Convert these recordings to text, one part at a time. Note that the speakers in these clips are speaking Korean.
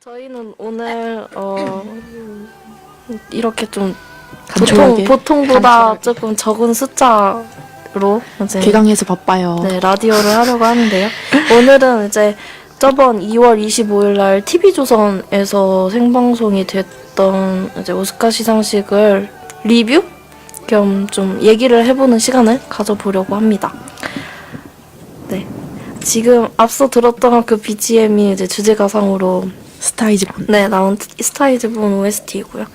저희는 오늘 이렇게 좀 간단하게, 보통보다 간단하게. 조금 적은 숫자로 이제 개강해서 바빠요. 네, 라디오를 하려고 하는데요. 오늘은 이제 저번 2월 25일 날 TV조선에서 생방송이 됐던 이제 오스카 시상식을 리뷰 겸 좀 얘기를 해보는 시간을 가져보려고 합니다. 네. 지금 앞서 들었던 그 BGM이 이제 주제가상으로 스타이즈본. 네, 나온 스타이즈본 OST이고요.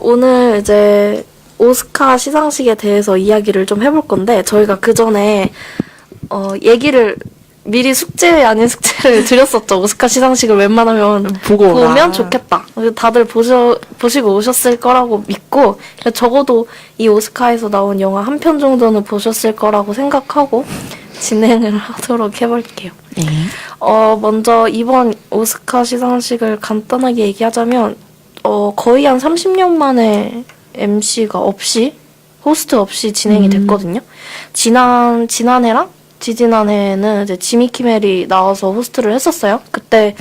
오늘 이제 오스카 시상식에 대해서 이야기를 좀 해볼 건데, 저희가 그 전에, 얘기를 미리 숙제 아닌 숙제를 드렸었죠. 오스카 시상식을 웬만하면 보고 오라. 보면 좋겠다. 다들 보시고 오셨을 거라고 믿고, 적어도 이 오스카에서 나온 영화 한 편 정도는 보셨을 거라고 생각하고 진행을 하도록 해볼게요. 네. 먼저 이번 오스카 시상식을 간단하게 얘기하자면, 거의 한 30년 만에 MC가 없이, 호스트 없이 진행이 됐거든요. 지난해랑 지지난해는 이제 지미 키멜이 나와서 호스트를 했었어요. 그때,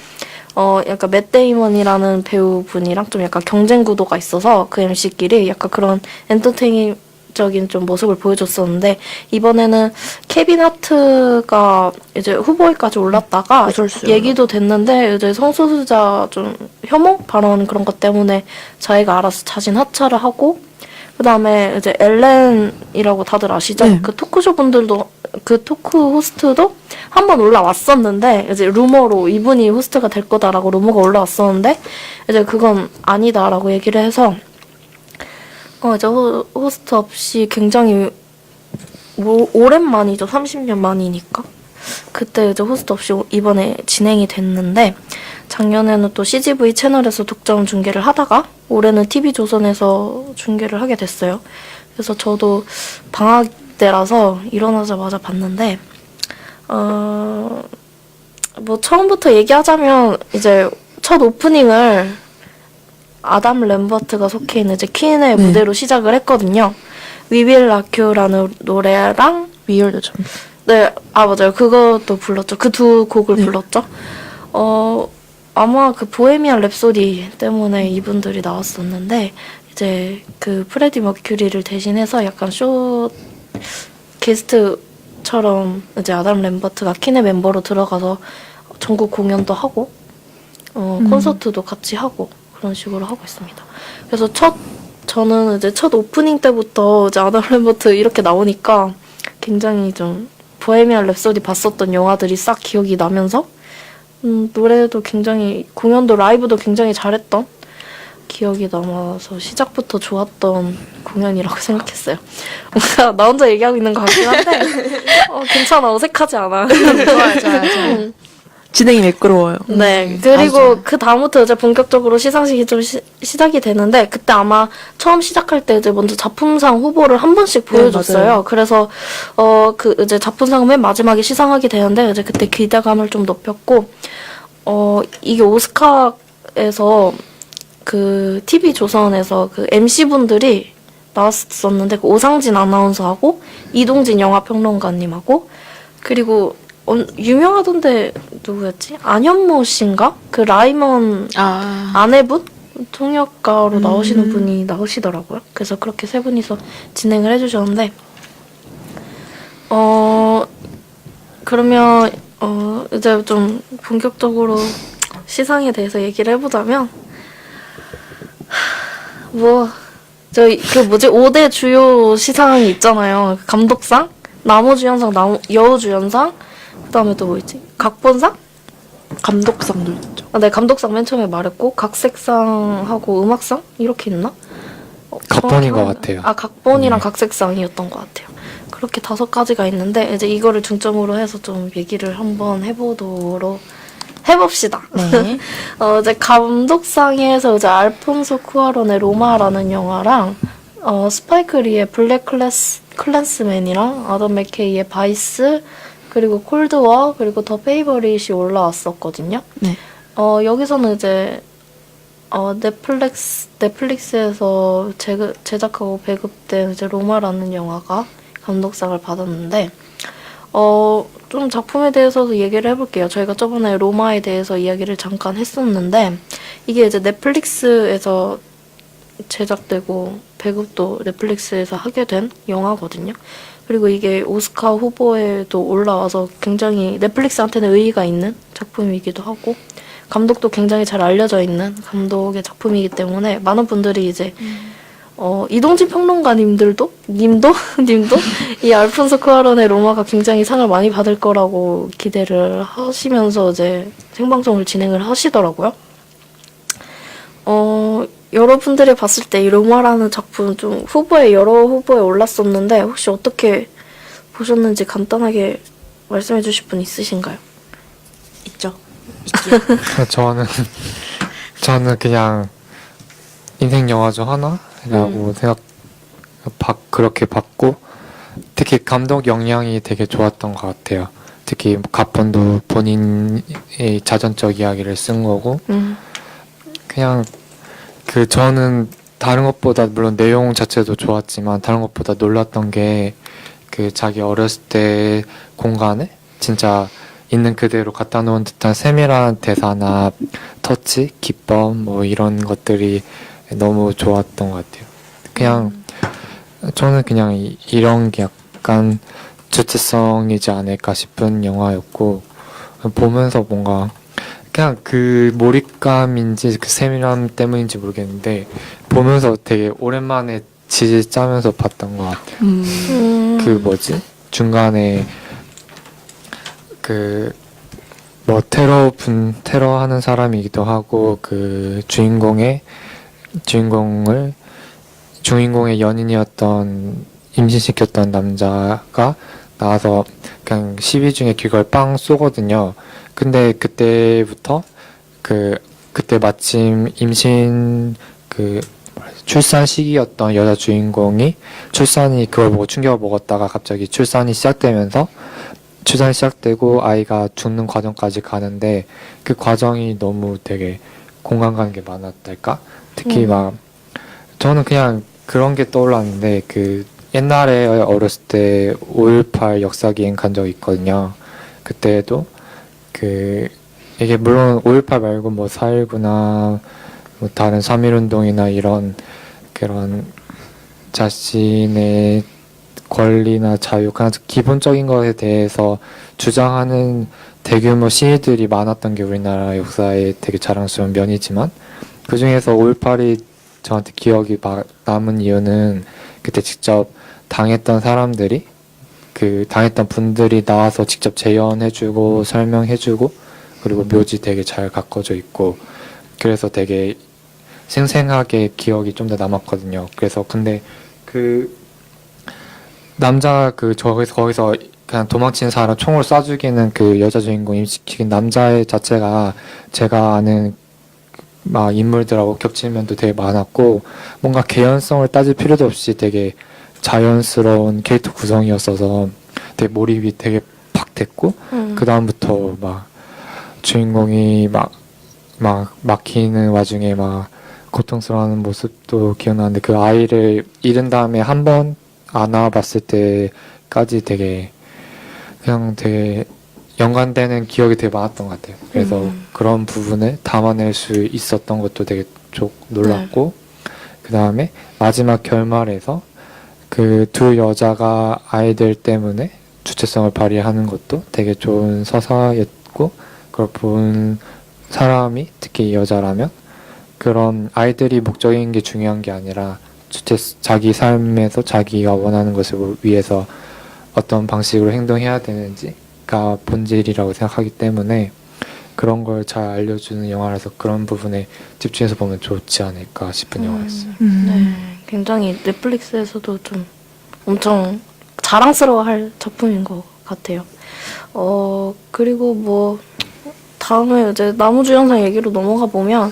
약간 맷 데이먼이라는 배우분이랑 좀 약간 경쟁 구도가 있어서 그 MC끼리 약간 그런 엔터테인적인 좀 모습을 보여줬었는데, 이번에는 케빈 하트가 이제 후보에까지 올랐다가 구설수요. 얘기도 됐는데 이제 성소수자 좀 혐오 발언 그런 것 때문에 자기가 알아서 자진 하차를 하고, 그다음에 이제 엘렌이라고 다들 아시죠? 네. 그 토크쇼 분들도 그 토크 호스트도 한 번 올라왔었는데, 이제 루머로 이분이 호스트가 될 거다라고 루머가 올라왔었는데, 이제 그건 아니다라고 얘기를 해서 이제 호스트 없이 굉장히 오랜만이죠. 30년 만이니까. 그때 이제 호스트 없이 이번에 진행이 됐는데, 작년에는 또 CGV 채널에서 독점 중계를 하다가 올해는 TV조선에서 중계를 하게 됐어요. 그래서 저도 방학 때라서 일어나자마자 봤는데, 뭐 처음부터 얘기하자면 이제 첫 오프닝을 아담 램버트가 속해 있는 이제 퀸의 네. 무대로 시작을 했거든요. We Will Rock You라는 노래랑 위얼도 좀. 네, 맞아요. 그것도 불렀죠. 그 두 곡을 네. 불렀죠. 아마 그 보헤미안 랩소디 때문에 이분들이 나왔었는데, 이제 그 프레디 머큐리를 대신해서 약간 게스트처럼 이제 아담 램버트가 퀸의 멤버로 들어가서 전국 공연도 하고, 콘서트도 같이 하고, 그런 식으로 하고 있습니다. 그래서 저는 이제 첫 오프닝 때부터 이제 아담 램버트 이렇게 나오니까 굉장히 좀 보헤미안 랩소디 봤었던 영화들이 싹 기억이 나면서, 노래도 굉장히, 공연도 라이브도 굉장히 잘했던 기억이 남아서 시작부터 좋았던 공연이라고 생각했어요. 뭔가 나 혼자 얘기하고 있는 것 같긴 한데, 괜찮아. 어색하지 않아. 좋아요. 진행이 매끄러워요. 네. 아주 그리고 좋아요. 그 다음부터 이제 본격적으로 시상식이 좀 시작이 되는데, 그때 아마 처음 시작할 때 이제 먼저 작품상 후보를 한 번씩 보여줬어요. 맞아요. 그래서, 그 이제 작품상은 맨 마지막에 시상하게 되는데, 이제 그때 기대감을 좀 높였고, 이게 오스카에서 그 TV조선에서 그 MC분들이 나왔었는데, 그 오상진 아나운서하고 이동진 영화평론가님하고, 그리고 유명하던데 누구였지? 안현모 씨인가? 그 라이먼 아내분? 통역가로 나오시는 분이 나오시더라고요. 그래서 그렇게 세 분이서 진행을 해주셨는데, 그러면 이제 좀 본격적으로 시상에 대해서 얘기를 해보자면, 저희 그 5대 주요 시상이 있잖아요. 감독상, 남우주연상, 여우주연상, 그다음에 또 뭐 있지? 각본상? 감독상도 있죠. 네, 감독상 맨 처음에 말했고, 각색상하고 음악상 이렇게 있나? 각본인 것 정확히 같아요. 각본이랑 각색상이었던 것 같아요. 그렇게 5가지가 있는데, 이제 이거를 중점으로 해서 좀 얘기를 한번 해봅시다. 네. 이제 감독상에서 이제 알폰소 쿠아론의 로마라는 영화랑, 스파이크 리의 블랙 클랜스맨이랑 아덤 맥케이의 바이스, 그리고 콜드워, 그리고 더 페이버릿이 올라왔었거든요. 네. 여기서는 이제 넷플릭스에서 제작하고 배급된 이제 로마라는 영화가 감독상을 받았는데, 좀 작품에 대해서도 얘기를 해볼게요. 저희가 저번에 로마에 대해서 이야기를 잠깐 했었는데 이게 이제 넷플릭스에서 제작되고 배급도 넷플릭스에서 하게 된 영화거든요. 그리고 이게 오스카 후보에도 올라와서 굉장히 넷플릭스한테는 의의가 있는 작품이기도 하고 감독도 굉장히 잘 알려져 있는 감독의 작품이기 때문에 많은 분들이 이제 이동진 평론가님도 이 알폰소 쿠아론의 로마가 굉장히 상을 많이 받을 거라고 기대를 하시면서 이제 생방송을 진행을 하시더라고요. 여러분들이 봤을 때 이 로마라는 작품 좀 여러 후보에 올랐었는데 혹시 어떻게 보셨는지 간단하게 말씀해 주실 분 있으신가요? 있죠. 저는 그냥 인생 영화 중 하나라고 그렇게 봤고, 특히 감독 역량이 되게 좋았던 것 같아요. 특히 가폰도 본인의 자전적 이야기를 쓴 거고, 그냥 저는 다른 것보다 물론 내용 자체도 좋았지만 다른 것보다 놀랐던 게 자기 어렸을 때 공간에 진짜 있는 그대로 갖다 놓은 듯한 세밀한 대사나 터치, 기법 뭐 이런 것들이 너무 좋았던 것 같아요. 그냥 저는 그냥 이런 게 약간 주체성이지 않을까 싶은 영화였고, 보면서 뭔가 그냥 몰입감인지 세밀함 때문인지 모르겠는데 보면서 되게 오랜만에 지지 짜면서 봤던 것 같아요. 중간에 테러하는 사람이기도 하고 주인공의 연인이었던 임신시켰던 남자가 나와서 그냥 시비 중에 귀걸 빵 쏘거든요. 근데 그때부터 그때 마침 출산 시기였던 여자 주인공이 그걸 보고 충격을 먹었다가 갑자기 출산이 시작되고 아이가 죽는 과정까지 가는데 그 과정이 너무 되게 공감 가는 게 많았달까? 특히 저는 그냥 그런 게 떠올랐는데 옛날에 어렸을 때 5.18 역사기행 간 적이 있거든요. 그때도 이게 물론 5.18 말고 4.19나 다른 3.1운동이나 그런 자신의 권리나 자유, 그냥 기본적인 것에 대해서 주장하는 대규모 시위들이 많았던 게 우리나라 역사에 되게 자랑스러운 면이지만 그 중에서 5.18이 저한테 기억이 남은 이유는 그때 직접 당했던 사람들이 당했던 분들이 나와서 직접 재연해주고 설명해주고 그리고 묘지 되게 잘 가꿔져 있고 그래서 되게 생생하게 기억이 좀 더 남았거든요. 그래서 근데 거기서 그냥 도망치는 사람 총을 쏴 죽이는 여자 주인공 임시키는 남자의 자체가 제가 아는 인물들하고 겹치는 면도 되게 많았고 뭔가 개연성을 따질 필요도 없이 되게 자연스러운 캐릭터 구성이었어서 되게 몰입이 되게 팍 됐고 그 다음부터 주인공이 막히는 와중에 고통스러워하는 모습도 기억나는데 그 아이를 잃은 다음에 한 번 안아봤을 때까지 되게 연관되는 기억이 되게 많았던 것 같아요. 그래서 그런 부분을 담아낼 수 있었던 것도 되게 놀랐고 그 다음에 마지막 결말에서 두 여자가 아이들 때문에 주체성을 발휘하는 것도 되게 좋은 서사였고 그걸 본 사람이 특히 여자라면 그런 아이들이 목적인 게 중요한 게 아니라 자기 삶에서 자기가 원하는 것을 위해서 어떤 방식으로 행동해야 되는지가 본질이라고 생각하기 때문에 그런 걸 잘 알려주는 영화라서 그런 부분에 집중해서 보면 좋지 않을까 싶은 영화였어요. 네, 굉장히 넷플릭스에서도 좀 엄청 자랑스러워할 작품인 것 같아요. 그리고 다음에 이제 나무주연상 얘기로 넘어가 보면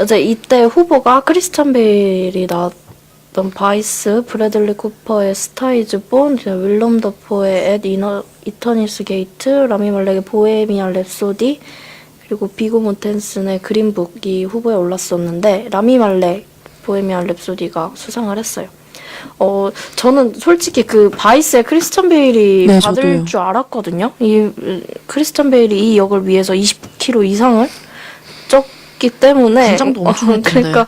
이제 이때 후보가 크리스찬 베일이 나왔던 바이스, 브래들리 쿠퍼의 스타이즈 본, 윌럼 더포의 앳 이터니스 게이트, 라미 말렉의 보헤미안 랩소디, 그리고 비고 모텐슨의 그린북이 후보에 올랐었는데 라미 말렉 보헤미안 랩소디가 수상을 했어요. 저는 솔직히 그 바이스의 크리스찬 베일이 네, 받을 저도요. 줄 알았거든요. 이 크리스찬 베일이 이 역을 위해서 20kg 이상을 쪘기 때문에 긴장도 엄청 했던데. 그러니까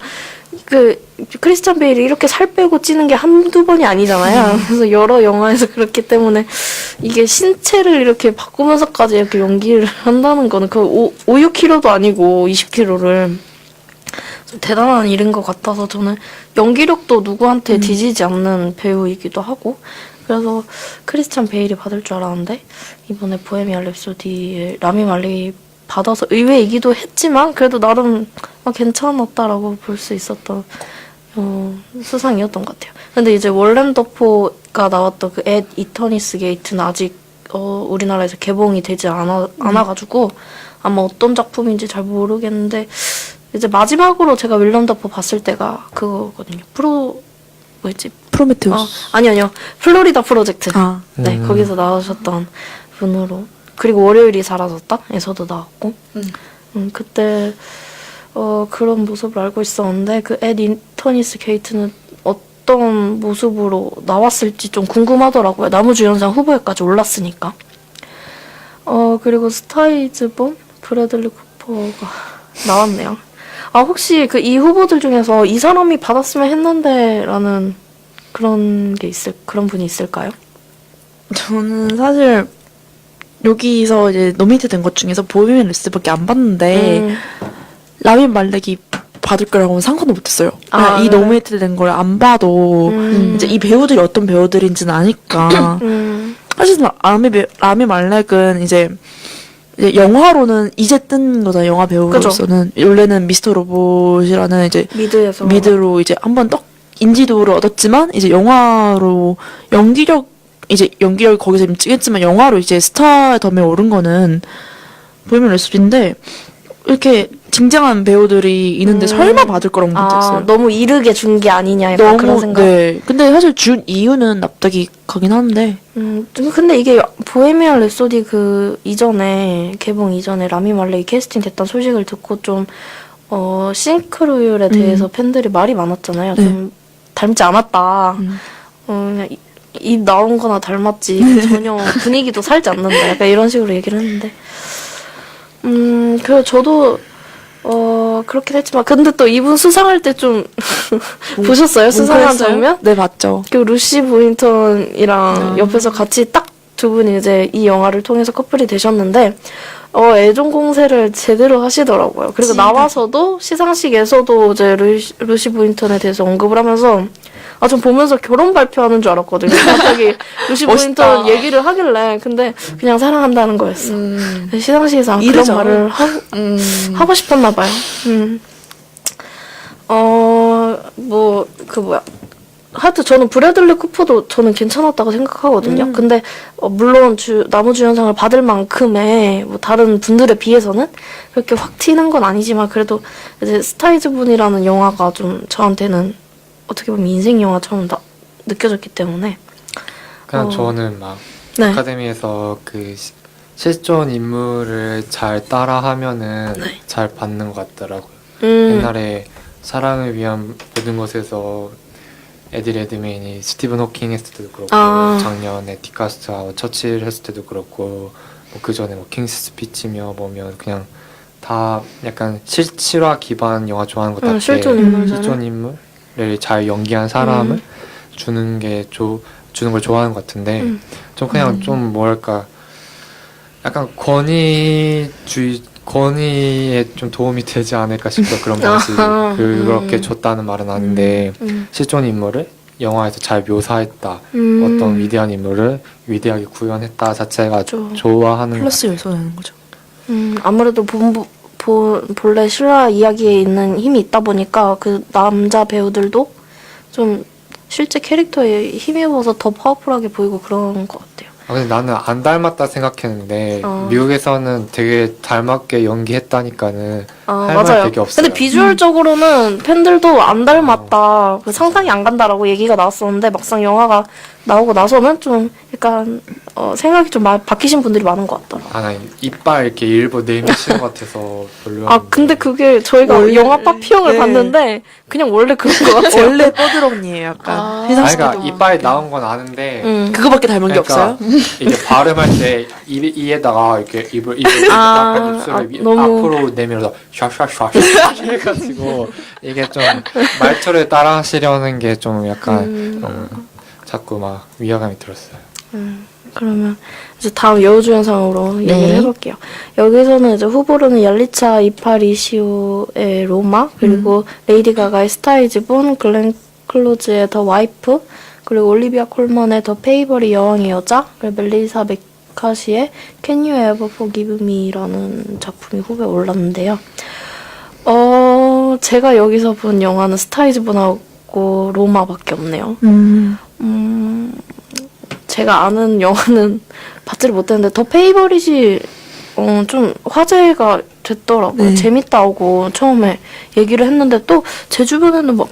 그 크리스찬 베일이 이렇게 살 빼고 찌는 게 한두 번이 아니잖아요. 그래서 여러 영화에서 그렇기 때문에 이게 신체를 이렇게 바꾸면서까지 이렇게 연기를 한다는 거는 그 6kg도 아니고 20kg를 좀 대단한 일인 것 같아서 저는 연기력도 누구한테 뒤지지 않는 배우이기도 하고 그래서 크리스찬 베일이 받을 줄 알았는데 이번에 보헤미안 랩소디에 라미 말리 받아서 의외이기도 했지만 그래도 나름 괜찮았다라고 볼 수 있었던 수상이었던 것 같아요. 근데 이제 월렘 더포가 나왔던 그 앳 이터니스 게이트는 아직 우리나라에서 개봉이 되지 않아가지고 아마 어떤 작품인지 잘 모르겠는데 이제 마지막으로 제가 윌럼 더포 봤을 때가 그거거든요. 뭐였지? 프로메테우스. 아니요. 플로리다 프로젝트. 아, 네, 거기서 나오셨던 분으로. 그리고 월요일이 사라졌다에서도 나왔고. 그때 그런 모습을 알고 있었는데 그 앳 인터니스 게이트는 어떤 모습으로 나왔을지 좀 궁금하더라고요. 나무주연상 후보에까지 올랐으니까. 그리고 스타이즈본 브래들리 쿠퍼가 나왔네요. 혹시 그 이 후보들 중에서 이 사람이 받았으면 했는데라는 그런 분이 있을까요? 저는 사실 여기서 이제 노미네이트 된 것 중에서 보헤미안 랩소디밖에 안 봤는데 라미 말렉이 받을 거라고는 상상도 못했어요. 이 네. 노미네이트 된 걸 안 봐도 이제 이 배우들이 어떤 배우들인지는 아니까. 사실 라미 말렉은 이제 영화로는 이제 뜬 거잖아요. 영화 배우로서는 원래는 미스터 로봇이라는 이제 미드에서 미드로 이제 한번 인지도를 얻었지만 이제 영화로 연기력이 거기서 찍었지만 영화로 이제 스타덤에 오른 거는 보헤미안 랩소디인데 이렇게 쟁쟁한 배우들이 있는데 설마 받을 거라고 못했어요. 너무 이르게 준 게 아니냐 약간 그런 생각. 네. 근데 사실 준 이유는 납득이 가긴 하는데. 근데 이게 보헤미안 랩소디 그 이전에 개봉 이전에 라미 말렉이 캐스팅 됐다는 소식을 듣고 좀 싱크로율에 대해서 팬들이 말이 많았잖아요. 네. 좀 닮지 않았다. 그냥 이 나온 거나 닮았지 전혀 분위기도 살지 않는다. 약간 이런 식으로 얘기를 했는데. 그래서 저도 그렇긴 했지만 근데 또 이분 수상할 때 좀 보셨어요? 수상한 뭉클했어요? 장면? 네, 맞죠. 그 루시 보인턴이랑 옆에서 같이 딱 두 분이 이제 이 영화를 통해서 커플이 되셨는데 애정 공세를 제대로 하시더라고요. 그리고 나와서도 시상식에서도 이제 루시 보인턴에 대해서 언급을 하면서 전 보면서 결혼 발표하는 줄 알았거든요. 갑자기 루시 멋있다. 보인턴 얘기를 하길래 근데 그냥 사랑한다는 거였어. 시상식에서 그런 이르죠. 말을 하고 싶었나 봐요. 하여튼 저는 브래들리 쿠퍼도 저는 괜찮았다고 생각하거든요. 근데 물론 나무주연상을 받을 만큼의 뭐 다른 분들에 비해서는 그렇게 확 튀는 건 아니지만 그래도 이제 스타이즈 분이라는 영화가 좀 저한테는 어떻게 보면 인생 영화처럼 느껴졌기 때문에 그냥 저는 막 네. 아카데미에서 그 실존 인물을 잘 따라하면은 네. 잘 받는 것 같더라고요. 음. 옛날에 사랑을 위한 모든 것에서 에디 레드메인이 스티븐 호킹 했을 때도 그렇고 작년에 디카스트하고 처칠 했을 때도 그렇고 그 전에 킹스 스피치며 보면 그냥 다 약간 실화 기반 영화 좋아하는 것 같아. 실존 인물들. 실존 인물을 잘 연기한 사람을 주는 걸 좋아하는 것 같은데 좀 그냥 좀 뭐랄까 약간 권위에 좀 도움이 되지 않을까 싶어. 그런 맛이 그렇게 줬다는 말은 아닌데 실존 인물을 영화에서 잘 묘사했다. 어떤 위대한 인물을 위대하게 구현했다 자체가 좋아하는 플러스 요소라는 거죠. 아무래도 본래 실화 이야기에 있는 힘이 있다 보니까 그 남자 배우들도 좀 실제 캐릭터에 힘입어서 더 파워풀하게 보이고 그런 것 같아요. 근데 나는 안 닮았다 생각했는데 미국에서는 되게 닮았게 연기했다니까는 할 말 맞아요. 되게 없어요. 근데 비주얼적으로는 팬들도 안 닮았다, 그 상상이 안 간다라고 얘기가 나왔었는데 막상 영화가 나오고 나서는 좀 약간 생각이 좀 바뀌신 분들이 많은 것 같더라고요. 나 이빨 이렇게 일부 내미시는 것 같아서 별로였는데. 근데 그게 저희가 원래- 영화 파피형을 네. 봤는데 그냥 원래 그런 것 같아요. 원래 뻐드렁니에요, 약간. 혜성 씨도. 그러니까 이빨 나온 건 아는데 그거밖에 닮은 게 없어요? 이게 발음할 때 이에다가 이렇게 입을 아, 약간 입술을 너무- 앞으로 내밀어서 샤샤샤 해가지고 이게 좀 말투를 따라하시려는 게 좀 약간 자꾸 막 위화감이 들었어요. 그러면 이제 다음 여우주연상으로 얘기를 해볼게요. 여기서는 이제 후보로는 얄리차 이파리시오의 로마, 그리고 레이디 가가의 스타이즈 본, 글렌 클로즈의 더 와이프, 그리고 올리비아 콜먼의 더 페이버리 여왕의 여자, 그리고 멜리사 메카시의 Can You Ever Forgive Me라는 작품이 후보에 올랐는데요. 제가 여기서 본 영화는 스타이즈 본하고 로마밖에 없네요. 제가 아는 영화는 받지를 못했는데 더 페이버릿이 좀 화제가 됐더라고요. 네. 재밌다고 처음에 얘기를 했는데 또 제 주변에는 막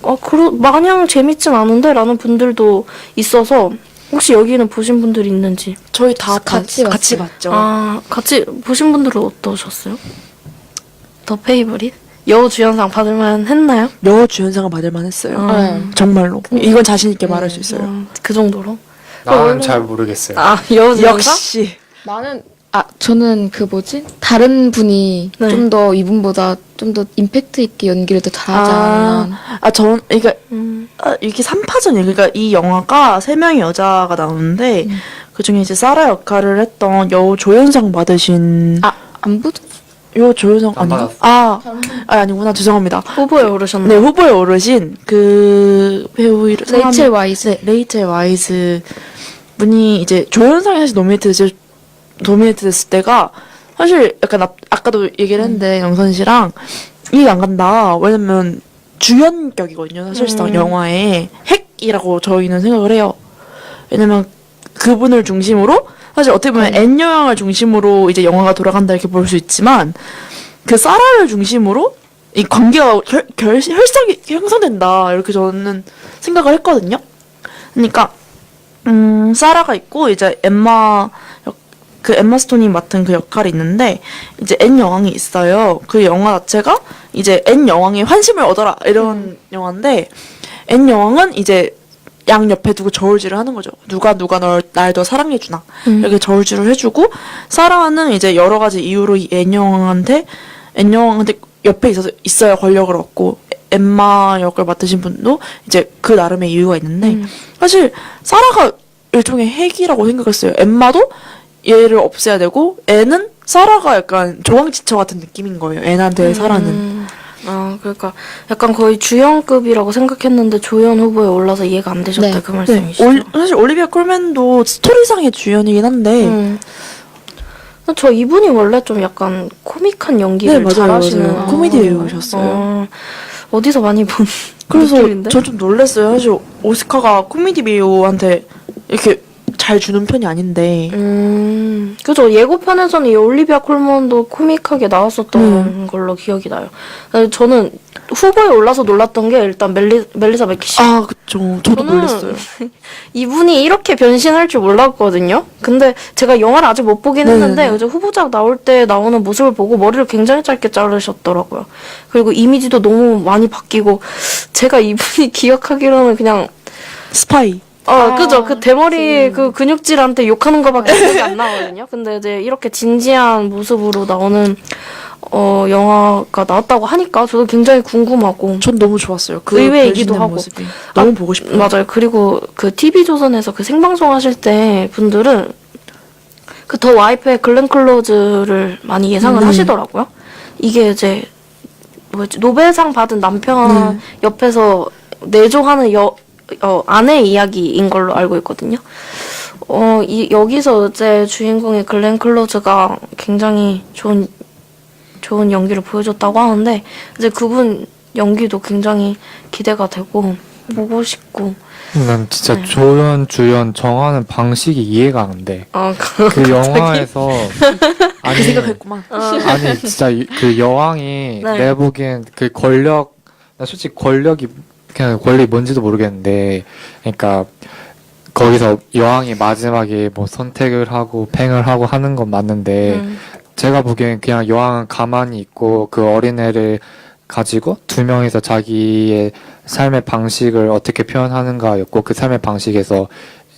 마냥 재밌진 않은데 라는 분들도 있어서 혹시 여기는 보신 분들이 있는지. 저희 다 같이 같이 봤어요. 봤죠. 같이 보신 분들은 어떠셨어요? 더 페이버릿? 여우주연상 받을만 했나요? 여주연상을 받을 만했어요. 네. 정말로. 이건 자신 있게 말할 수 있어요. 그 정도로? 나는 잘 모르겠어요. 여우주연상? 역시. 나는 저는 그 뭐지? 다른 분이 네. 좀 더 이분보다 좀 더 임팩트 있게 연기를 더 잘하지 않았나. 그러니까 이게 3파전이에요. 그러니까 이 영화가 3명의 여자가 나오는데 그 중에 이제 사라 역할을 했던 여우 조연상 받으신 안 보죠? 여우 조연상 안 아닌가? 받았어. 아니구나. 죄송합니다. 후보에 오르셨나요? 네, 후보에 오르신 그 배우 이름 레이첼 와이즈. 네, 레이첼 와이즈 분이 이제 조연상에 사실 노미네이트 됐을 때가 사실 약간 아까도 얘기를 했는데 영선 씨랑 이해가 안 간다. 왜냐면 주연격이거든요. 사실상 영화의 핵이라고 저희는 생각을 해요. 왜냐면 그분을 중심으로 사실 어떻게 보면 N 여왕을 중심으로 이제 영화가 돌아간다 이렇게 볼 수 있지만 그 사라를 중심으로 이 관계가 혈성이 형성된다 이렇게 저는 생각을 했거든요. 그러니까 사라가 있고 이제 엠마 스톤이 맡은 그 역할이 있는데 이제 N 여왕이 있어요. 그 영화 자체가 이제 N 여왕의 환심을 얻어라 이런 영화인데 N 여왕은 이제 양 옆에 두고 저울질을 하는 거죠. 누가 날 더 사랑해주나 이렇게 저울질을 해주고 사라는 이제 여러 가지 이유로 이 N 여왕한테 옆에 있어야 권력을 얻고 엠마 역을 맡으신 분도 이제 그 나름의 이유가 있는데 사실 사라가 일종의 핵이라고 생각했어요. 엠마도 얘를 없애야 되고 애는 사라가 약간 조왕지처 같은 느낌인 거예요. 애한테 사라는. 그러니까 약간 거의 주연급이라고 생각했는데 조연 후보에 올라서 이해가 안 되셨다 네. 그 말씀이시죠? 사실 올리비아 콜맨도 스토리상의 주연이긴 한데 저 이분이 원래 좀 약간 코믹한 연기를 잘하시는 맞아요. 코미디 배우셨어요. 어디서 많이 본 그래서 느낌인데? 저 좀 놀랐어요. 사실 오스카가 코미디 배우한테 이렇게 잘 주는 편이 아닌데. 그죠. 예고편에서는 이 올리비아 콜먼도 코믹하게 나왔었던 걸로 기억이 나요. 저는 후보에 올라서 놀랐던 게 일단 멜리사 맥키시. 그쵸. 저도 저는 놀랐어요. 이분이 이렇게 변신할 줄 몰랐거든요. 근데 제가 영화를 아직 못 보긴 했는데 네네네. 이제 후보작 나올 때 나오는 모습을 보고 머리를 굉장히 짧게 자르셨더라고요. 그리고 이미지도 너무 많이 바뀌고 제가 이분이 기억하기로는 그냥 스파이. 그죠. 그 대머리 그 근육질한테 욕하는 거밖에 기억이 안 나거든요. 근데 이제 이렇게 진지한 모습으로 나오는 영화가 나왔다고 하니까 저도 굉장히 궁금하고 전 너무 좋았어요. 그 의외이기도 변신된 하고. 모습이. 너무 보고 싶어요. 맞아요. 그리고 그 TV조선에서 그 생방송 하실 때 분들은 그 더 와이프의 글렌 클로즈를 많이 예상을 하시더라고요. 이게 이제 노벨상 받은 남편 옆에서 내조하는 아내 이야기인 걸로 알고 있거든요. 여기서 이제 주인공의 글렌 클로즈가 굉장히 좋은 연기를 보여줬다고 하는데 이제 그분 연기도 굉장히 기대가 되고 보고 싶고. 난 진짜 네. 조연, 주연 정하는 방식이 이해가 안 돼. 아, 그 영화에서 그 생각했구만. 아니 진짜 그 여왕이 네. 내가 보기엔 그 권력 나 솔직히 권력이 그냥 권력이 뭔지도 모르겠는데 그러니까 거기서 여왕이 마지막에 뭐 선택을 하고 팽을 하고 하는 건 맞는데 제가 보기엔 그냥 여왕은 가만히 있고 그 어린애를 가지고 두 명이서 자기의 삶의 방식을 어떻게 표현하는가였고 그 삶의 방식에서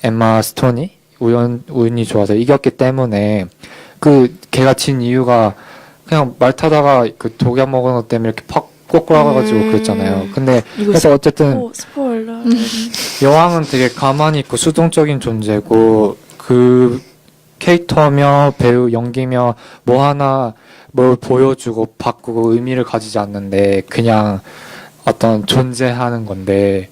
엠마 스톤이 운이 좋아서 이겼기 때문에 그 걔가 진 이유가 그냥 말 타다가 그 독약 먹은 것 때문에 이렇게 팍 꼬꾸라가지고 그랬잖아요. 근데 이거 그래서 어쨌든 스포일러. 여왕은 되게 가만히 있고 수동적인 존재고 그 캐릭터며 배우 연기며 뭐 하나 뭘 보여주고 바꾸고 의미를 가지지 않는데 그냥 어떤 존재하는 건데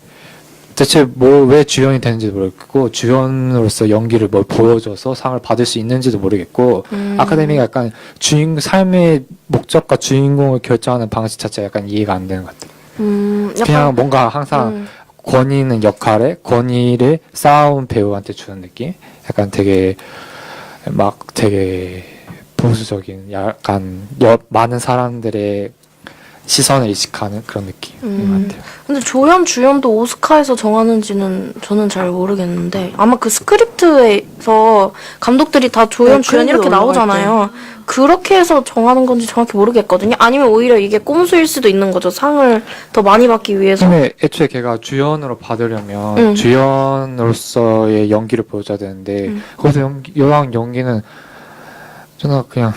대체 뭐 왜 주연이 되는지도 모르겠고 주연으로서 연기를 뭘 보여줘서 상을 받을 수 있는지도 모르겠고 아카데미가 약간 삶의 목적과 주인공을 결정하는 방식 자체가 약간 이해가 안 되는 것 같아요. 그냥 뭔가 항상 권위 있는 역할에 권위를 쌓아온 배우한테 주는 느낌? 약간 되게 보수적인 약간 많은 사람들의 시선을 의식하는 그런 느낌인 것 같아요. 근데 조연, 주연도 오스카에서 정하는지는 저는 잘 모르겠는데 아마 그 스크립트에서 감독들이 다 조연, 네, 주연 이렇게 크레딧 올라갈 나오잖아요. 그렇게 해서 정하는 건지 정확히 모르겠거든요. 아니면 오히려 이게 꼼수일 수도 있는 거죠. 상을 더 많이 받기 위해서. 근데 애초에 걔가 주연으로 받으려면 주연으로서의 연기를 보여줘야 되는데 거기서 여왕 연기는 저는 그냥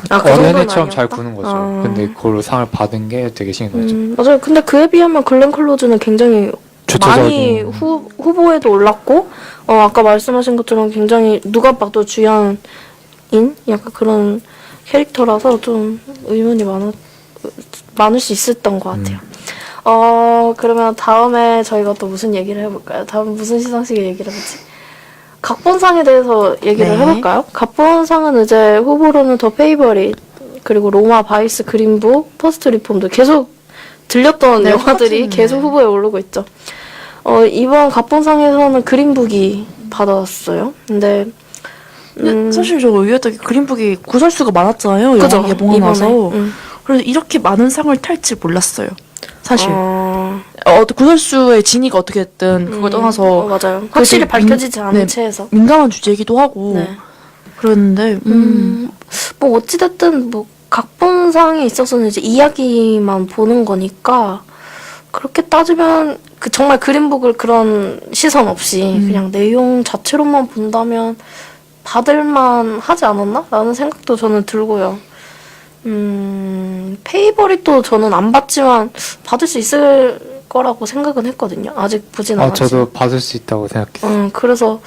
그 정도는 어린애처럼 잘 아니었다? 구는 거죠. 근데 그걸로 상을 받은 게 되게 신기하죠. 맞아요. 근데 그에 비하면 글렌 클로즈는 굉장히 많이 주체적인 후보에도 올랐고, 아까 말씀하신 것처럼 굉장히 누가 봐도 주연인 약간 그런 캐릭터라서 좀 의문이 많을 수 있었던 것 같아요. 그러면 다음에 저희가 또 무슨 얘기를 해볼까요? 다음 무슨 시상식에 얘기를 해보지? 각본상에 대해서 얘기를 네. 해볼까요? 각본상은 이제 후보로는 더 페이버릿, 그리고 로마, 바이스, 그린북, 퍼스트 리폼도 계속 들렸던 네, 영화들이 똑같은, 계속 네. 후보에 오르고 있죠. 이번 각본상에서는 그린북이 받았어요. 근데 사실 저 의외였던 게 그린북이 구설수가 많았잖아요. 그죠? 영화 개봉하고 나서. 이번에. 그래서 이렇게 많은 상을 탈지 몰랐어요. 사실. 어, 구설수의 진위가 어떻게 됐든 그걸 떠나서 맞아요. 확실히 되게 밝혀지지 않은 네, 채에서. 민감한 주제이기도 하고 네. 그랬는데 뭐 어찌됐든 뭐 각본상에 있어서는 이제 이야기만 보는 거니까 그렇게 따지면 그 정말 그린북을 그런 시선 없이 그냥 내용 자체로만 본다면 받을만 하지 않았나? 라는 생각도 저는 들고요. 페이버릿도 저는 안 받지만 받을 수 있을 거라고 생각은 했거든요. 아직 보진 않았지만. 저도 받을 수 있다고 생각했어요. 그래서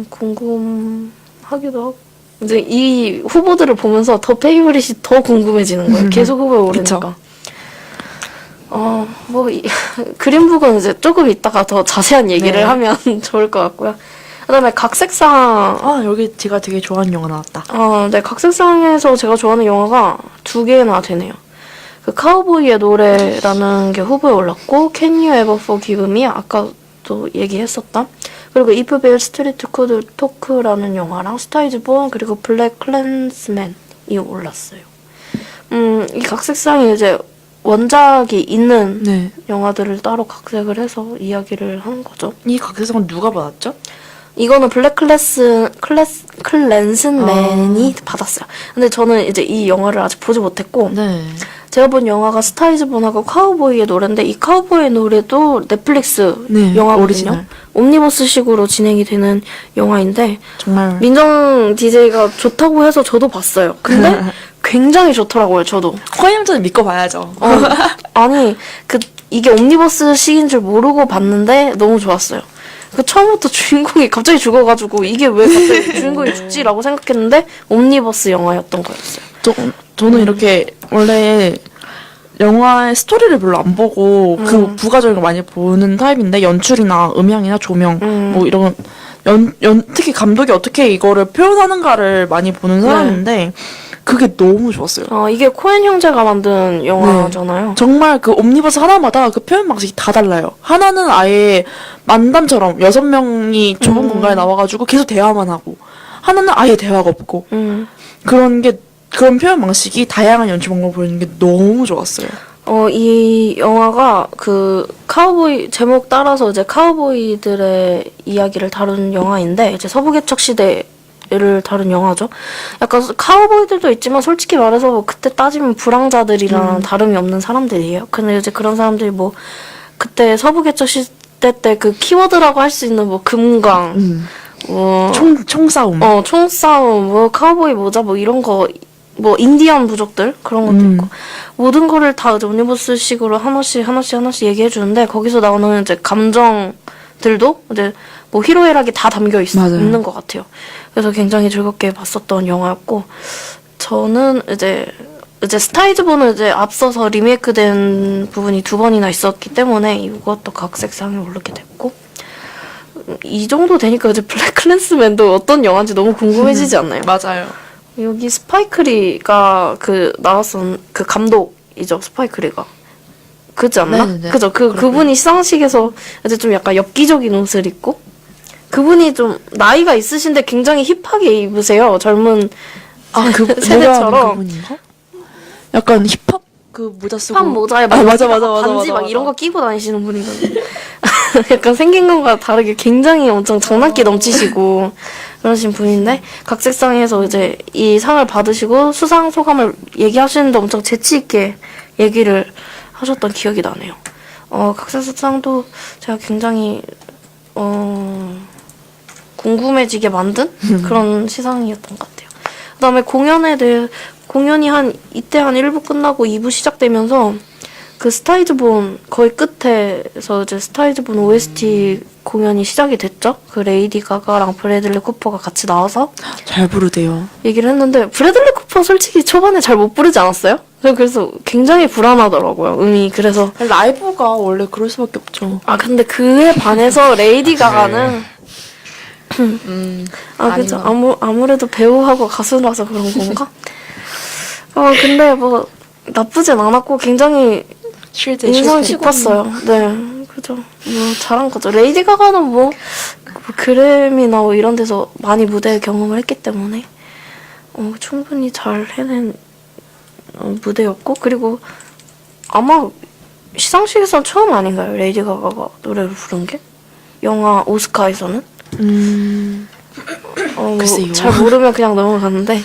궁금하기도 하고 이제 이 후보들을 보면서 더 페이보릿이 더 궁금해지는 거예요. 계속 후보에 오르니까. 그린북은 이제 조금 이따가 더 자세한 얘기를 네. 하면 좋을 것 같고요. 그다음에 각색상 여기 제가 되게 좋아하는 영화 나왔다. 네, 각색상에서 제가 좋아하는 영화가 2개나 되네요. 그 카우보이의 노래라는 게 후보에 올랐고 Can You Ever Forgive Me? 아까도 얘기했었다. 그리고 If Beale Street Could Talk라는 영화랑 스타 이즈 본 그리고 블랙 클랜스맨이 올랐어요. 이 각색상이 이제 원작이 있는 네. 영화들을 따로 각색을 해서 이야기를 하는 거죠. 이 각색상은 누가 받았죠? 이거는 블랙 클랜스맨이 받았어요. 근데 저는 이제 이 영화를 아직 보지 못했고 네. 제가 본 영화가 스타이즈본하고 카우보이의 노래인데 이 카우보이의 노래도 넷플릭스 네, 영화거든요. 오리지널. 옴니버스식으로 진행이 되는 영화인데 정말 민정 DJ가 좋다고 해서 저도 봤어요. 근데 굉장히 좋더라고요. 저도. 허영전을 믿고 봐야죠. 아니 이게 옴니버스식인 줄 모르고 봤는데 너무 좋았어요. 처음부터 주인공이 갑자기 죽어가지고 이게 왜 갑자기 주인공이 죽지라고 생각했는데 옴니버스 영화였던 거였어요. 저는 이렇게 원래 영화의 스토리를 별로 안 보고 그 부가적인 걸 많이 보는 타입인데 연출이나 음향이나 조명 뭐 이런 특히 감독이 어떻게 이거를 표현하는가를 많이 보는 사람인데 그게 너무 좋았어요. 이게 코엔 형제가 만든 영화잖아요. 정말 그 옴니버스 하나마다 그 표현 방식이 다 달라요. 하나는 아예 만담처럼 6명이 좁은 공간에 나와가지고 계속 대화만 하고, 하나는 아예 대화가 없고, 그런 표현 방식이 다양한 연출 방법을 보이는 게 너무 좋았어요. 이 영화가 그 카우보이 제목 따라서 이제 카우보이들의 이야기를 다룬 영화인데 이제 서부개척 시대를 다룬 영화죠. 약간 카우보이들도 있지만 솔직히 말해서 뭐 그때 따지면 불황자들이랑 다름이 없는 사람들이에요. 근데 이제 그런 사람들이 뭐 그때 서부개척 시대 때 그 키워드라고 할 수 있는 뭐 금강, 뭐 총싸움. 총싸움, 뭐 카우보이 모자 뭐 이런 거, 뭐 인디언 부족들 그런 것도 있고 모든 거를 다 이제 오니버스식으로 하나씩 얘기해 주는데 거기서 나오는 이제 감정들도 이제 뭐 희로애락이 다 담겨 맞아요. 있는 것 같아요. 그래서 굉장히 즐겁게 봤었던 영화였고 저는 이제 스타이즈본은 이제 앞서서 리메이크된 부분이 2번이나 있었기 때문에 이것도 각색상에 오르게 됐고 이 정도 되니까 이제 블랙클랜스맨도 어떤 영화인지 너무 궁금해지지 않나요? 맞아요. 여기 스파이크리가 그 나왔던 그 감독이죠. 스파이크리가 그렇지 않나? 네네네. 그죠? 그분이 시상식에서 이제 좀 약간 엽기적인 옷을 입고 그분이 좀 나이가 있으신데 굉장히 힙하게 입으세요. 젊은 세대처럼. 그분인가? 약간 힙합 그 모자 쓰고. 힙한 모자에 막 맞아. 반지 막 이런 거 끼고 다니시는 분이거든요. 약간 생긴 것과 다르게 굉장히 엄청 장난기 넘치시고 그러신 분인데 각색상에서 이제 이 상을 받으시고 수상 소감을 얘기하시는데 엄청 재치 있게 얘기를 하셨던 기억이 나네요. 각색상도 제가 굉장히 궁금해지게 만든 그런 시상이었던 것 같아요. 그다음에 공연이 이때 한 1부 끝나고 2부 시작되면서 그 스타이즈본 거의 끝에서 이제 스타이즈본 OST 공연이 시작이 됐죠. 그 레이디 가가랑 브래들리 쿠퍼가 같이 나와서 잘 부르대요. 얘기를 했는데 브래들리 쿠퍼 솔직히 초반에 잘 못 부르지 않았어요? 그래서 굉장히 불안하더라고요. 음이. 그래서 라이브가 원래 그럴 수밖에 없죠. 근데 그에 반해서 레이디 가가는 그죠. 아무래도 배우하고 가수라서 그런 건가? 근데 뭐 나쁘진 않았고 굉장히 인상 깊었어요. 네, 그죠. 뭐 잘한 거죠. 레이디 가가는 뭐 그래미나 뭐 이런 데서 많이 무대 경험을 했기 때문에 충분히 잘 해낸 무대였고 그리고 아마 시상식에서는 처음 아닌가요? 레이디 가가가 노래를 부른 게? 영화 오스카에서는? 글쎄요. 잘 모르면 그냥 넘어갔는데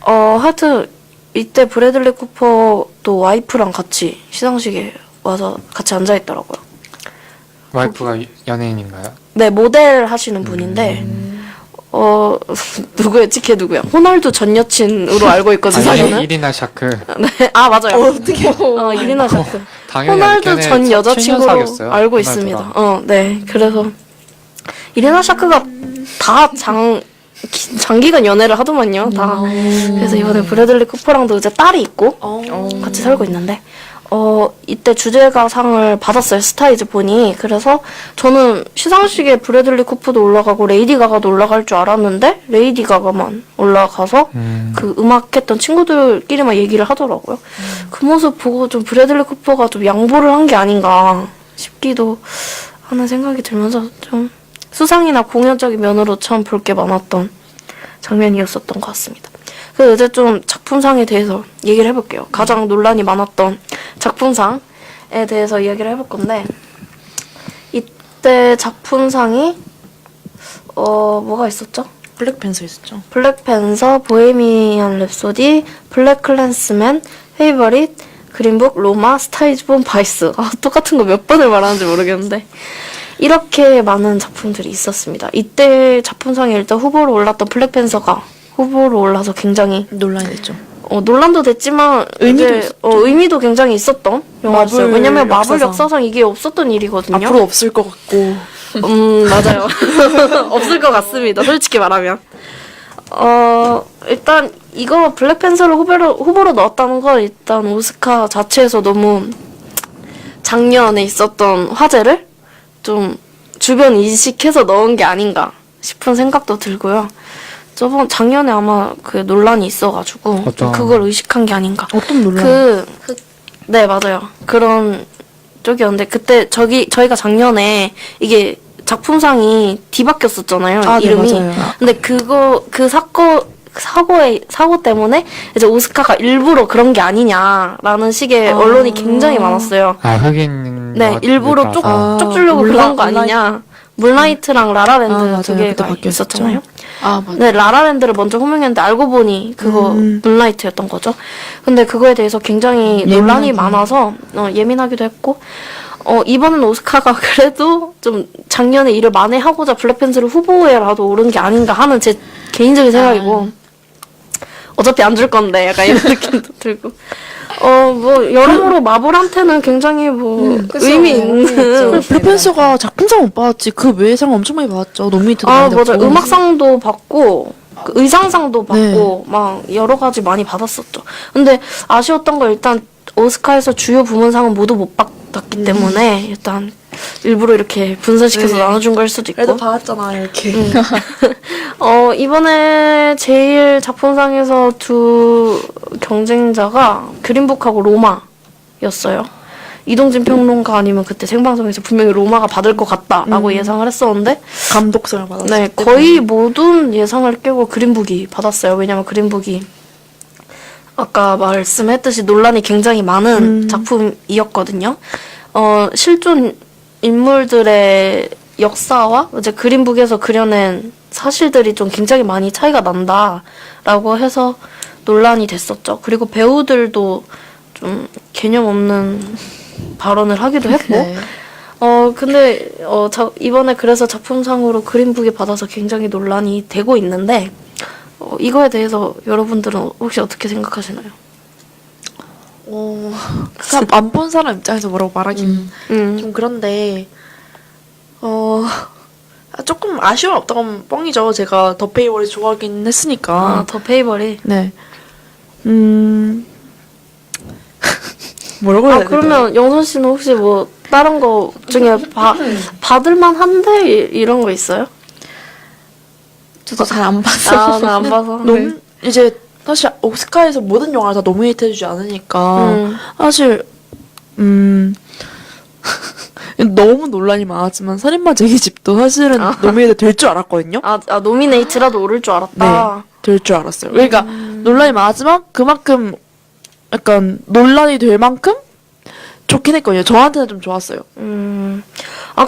하여튼 이때 브래들리 쿠퍼도 와이프랑 같이 시상식에 와서 같이 앉아있더라고요. 와이프가 연예인인가요? 네, 모델 하시는 분인데 누구였지? 걔 누구야? 호날두 전 여친으로 알고 있거든요. 저는. 이리나 샤크. 네, 맞아요. 어떻게? 이리나 샤크. 당연히 호날두 전 여자친구로 최연사겠어요, 알고 호날두가. 있습니다. 네, 그래서 이리나 샤크가 다 장기간 연애를 하더만요. 다. 그래서 이번에 브래들리 쿠퍼랑도 이제 딸이 있고 같이 살고 있는데 이때 주제가상을 받았어요. 스타이즈본이. 그래서 저는 시상식에 브래들리 쿠퍼도 올라가고 레이디 가가도 올라갈 줄 알았는데 레이디 가가만 올라가서 그 음악했던 친구들끼리만 얘기를 하더라고요. 그 모습 보고 좀 브래들리 쿠퍼가 좀 양보를 한 게 아닌가 싶기도 하는 생각이 들면서 좀 수상이나 공연적인 면으로 참 볼 게 많았던 장면이었었던 것 같습니다. 그래서 이제 좀 작품상에 대해서 얘기를 해볼게요. 가장 논란이 많았던 작품상에 대해서 이야기를 해볼 건데 이때 작품상이 뭐가 있었죠? 블랙팬서 있었죠. 블랙팬서, 보헤미안 랩소디, 블랙클랜스맨, 페이버릿, 그린북, 로마, 스타이즈본, 바이스. 똑같은 거 몇 번을 말하는지 모르겠는데 이렇게 많은 작품들이 있었습니다. 이때 작품상에 일단 후보로 올랐던 블랙팬서가 후보로 올라서 굉장히 논란이 됐죠. 논란도 됐지만 의미도 굉장히 있었던 영화였어요. 마블 왜냐면 마블 역사상. 역사상 이게 없었던 일이거든요. 앞으로 없을 것 같고. 맞아요. 없을 것 같습니다. 솔직히 말하면. 일단 이거 블랙팬서를 후보로 넣었다는 건 일단 오스카 자체에서 너무 작년에 있었던 화제를 좀 주변 인식해서 넣은 게 아닌가 싶은 생각도 들고요. 작년에 아마 그 논란이 있어가지고 어떤- 그걸 의식한 게 아닌가. 어떤 논란? 네, 맞아요. 그런 쪽이었는데 그때 저희가 작년에 이게 작품상이 뒤바뀌었었잖아요. 아, 네, 이름이. 맞아요. 근데 그 사고 때문에 이제 오스카가 일부러 그런 게 아니냐라는 식의 언론이 굉장히 많았어요. 아, 흑인. 네, 일부러 쪽 주려고 그런 거 아니냐. 물라이트랑 라라랜드 맞아요. 두 그때 개가 바뀌었죠. 있었잖아요. 아, 맞아. 네, 라라랜드를 먼저 호명했는데 알고 보니 그거 문라이트였던 거죠. 근데 그거에 대해서 굉장히 논란이 예민하게. 많아서 예민하기도 했고 이번엔 오스카가 그래도 좀 작년에 일을 만회하고자 블랙팬서를 후보에라도 오른 게 아닌가 하는 제 개인적인 생각이고 어차피 안 줄 건데 약간 이런 느낌도 들고 뭐 여러모로 마블한테는 굉장히 뭐 그쵸. 의미 의미 있죠. 있는 블랙팬서가 작품상 못 받았지. 그 외의 상 엄청 많이 받았죠. 노미네이트도 많이 맞아. 받고. 음악상도 받고, 그 의상상도 받고, 막, 여러 가지 많이 받았었죠. 근데 아쉬웠던 건 일단, 오스카에서 주요 부문상은 모두 못 받았기 때문에, 일단, 일부러 이렇게 분산시켜서 네. 나눠준 걸 수도 있고. 그래도 받았잖아, 이렇게. 이번에 제일 작품상에서 두 경쟁자가 그린북하고 로마였어요. 이동진 평론가 아니면 그때 생방송에서 분명히 로마가 받을 것 같다라고 예상을 했었는데, 감독상을 받았어. 네, 거의 모든 예상을 깨고 그린북이 받았어요. 왜냐면 그린북이 아까 말씀했듯이 논란이 굉장히 많은 작품이었거든요. 실존 인물들의 역사와 이제 그린북에서 그려낸 사실들이 좀 굉장히 많이 차이가 난다라고 해서 논란이 됐었죠. 그리고 배우들도 좀 개념 없는 발언을 하기도 했고, 네. 근데, 이번에 그래서 작품상으로 그린북이 받아서 굉장히 논란이 되고 있는데, 이거에 대해서 여러분들은 혹시 어떻게 생각하시나요? 안 본 사람 입장에서 뭐라고 말하긴 좀 그런데, 조금 아쉬움은 없던 건 뻥이죠. 제가 더 페이버를 좋아하긴 했으니까. 더 페이버리. 네. 뭐라고 해야 되나? 그러면 영선 씨는 혹시 뭐, 다른 거 중에 받을만 한데? 이런 거 있어요? 저도 잘 안 봐서. 나 안 봐서. 이제, 사실, 오스카에서 모든 영화를 다 노미네이트 해주지 않으니까, 사실, 너무 논란이 많았지만, 살인마 제기집도 사실은 노미네이트 될 줄 알았거든요? 노미네이트라도 오를 줄 알았다. 될 줄 알았어요. 그러니까, 논란이 많았지만, 그만큼, 약간, 논란이 될 만큼, 좋긴 했거든요. 저한테는 좀 좋았어요.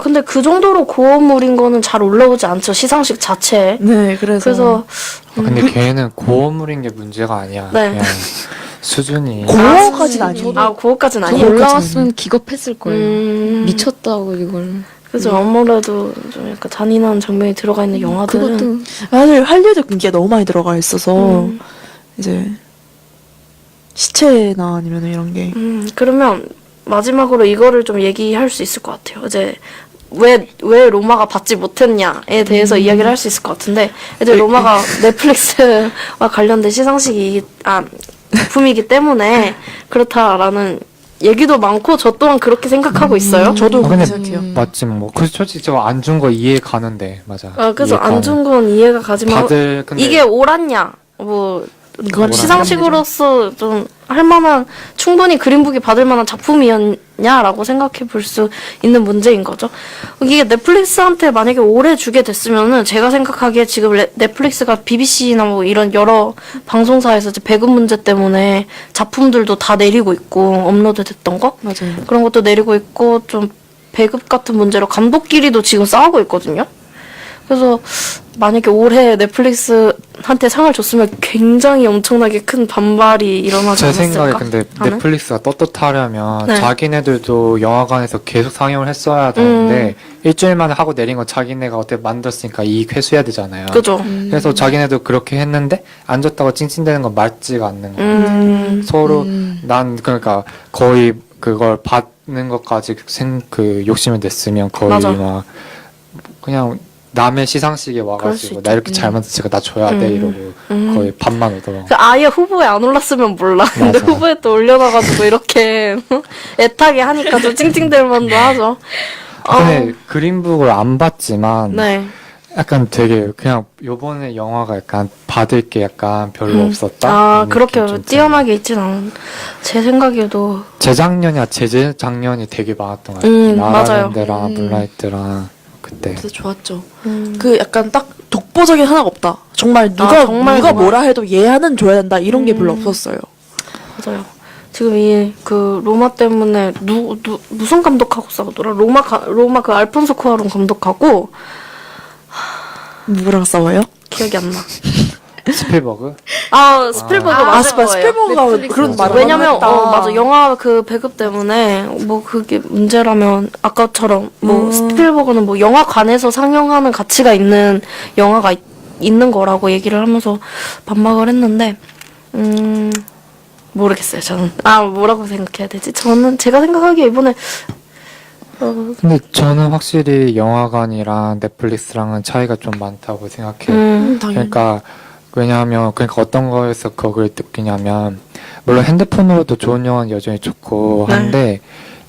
근데 그 정도로 고어물인 거는 잘 올라오지 않죠. 시상식 자체에. 네, 그래서. 근데 걔는 고어물인 게 문제가 아니야. 네. 그냥 수준이. 고어까지는 아니에요. 고어까지는 저도 아니에요. 올라왔으면 기겁했을 거예요. 미쳤다고 이걸. 그죠. 아무래도 좀 약간 잔인한 장면이 들어가 있는 영화들은. 그것도 사실 할리우드 인기가 너무 많이 들어가 있어서, 이제, 시체나 아니면 이런 게. 그러면 마지막으로 이거를 좀 얘기할 수 있을 것 같아요. 이제 왜 로마가 받지 못했냐에 대해서 이야기를 할 수 있을 것 같은데, 이제 로마가 넷플릭스와 관련된 작품이기 때문에 그렇다라는 얘기도 많고 저 또한 그렇게 생각하고 있어요. 저도 그렇게 근데 생각해요. 맞지 뭐. 그 솔직히 저 안 준 거 이해 가는데 맞아. 그래서 이해 안 가는. 준 건 이해가 가지만 다들 근데 이게 옳았냐 뭐 그건 시상식으로서 좀 할만한 충분히 그린북이 받을 만한 작품이었냐라고 생각해 볼 수 있는 문제인 거죠. 이게 넷플릭스한테 만약에 오래 주게 됐으면은 제가 생각하기에 지금 넷플릭스가 BBC나 뭐 이런 여러 방송사에서 이제 배급 문제 때문에 작품들도 다 내리고 있고 업로드 됐던 거 맞아요. 그런 것도 내리고 있고 좀 배급 같은 문제로 감독끼리도 지금 싸우고 있거든요. 그래서 만약에 올해 넷플릭스한테 상을 줬으면 굉장히 엄청나게 큰 반발이 일어나지 제 않았을까? 생각에 근데 하는? 넷플릭스가 떳떳하려면 네. 자기네들도 영화관에서 계속 상영을 했어야 되는데 일주일 만에 하고 내린 거 자기네가 어떻게 만들었으니까 이익 회수해야 되잖아요. 그죠? 그래서 자기네도 그렇게 했는데 안 줬다고 찡찡대는 건 맞지가 않는 거예요. 서로 난 그러니까 거의 그걸 받는 것까지 욕심을 냈으면 거의 맞아. 막 그냥 남의 시상식에 그럴 수 와가지고 있죠. 나 이렇게 잘 만들었으니까 나 줘야 돼 이러고 거의 반만 오더라고. 아예 후보에 안 올랐으면 몰라. 근데 맞아. 후보에 또 올려놔가지고 이렇게 애타게 하니까 좀 찡찡댈 만도 하죠. 근데 그린북을 안 봤지만 네. 약간 되게 그냥 요번에 영화가 약간 받을 게 약간 별로 없었다. 아, 이런 그렇게 느낌이 좀 뛰어나게 있진 않은. 제 생각에도. 재작년이야 재작년이 되게 많았던 것 같아요. 맞아요. 라라랜드랑 문라이트랑 그때. 그때 좋았죠. 음. 그 약간 딱 독보적인 하나가 없다. 정말 누가 정말 뭐라 해도 얘는 줘야 된다 이런 게 별로 없었어요. 맞아요. 지금 이 그 로마 때문에 무슨 감독하고 싸우더라? 로마 그 알폰소 쿠아론 감독하고 누구랑 싸워요? 기억이 안 나. 스필버그? 아 스필버그 맞을 거예요. 스필버그가 넷플릭스 그런 말을 왜냐면 했다. 맞아 영화 그 배급 때문에 뭐 그게 문제라면 아까처럼 뭐 스필버그는 뭐 영화관에서 상영하는 가치가 있는 영화가 있는 거라고 얘기를 하면서 반박을 했는데 모르겠어요 저는. 뭐라고 생각해야 되지? 저는 제가 생각하기에 이번에 근데 저는 확실히 영화관이랑 넷플릭스랑은 차이가 좀 많다고 생각해요. 당연히. 그러니까 왜냐하면 그러니까 어떤 거에서 그걸 느끼냐면 물론 핸드폰으로도 좋은 영화는 여전히 좋고 네. 한데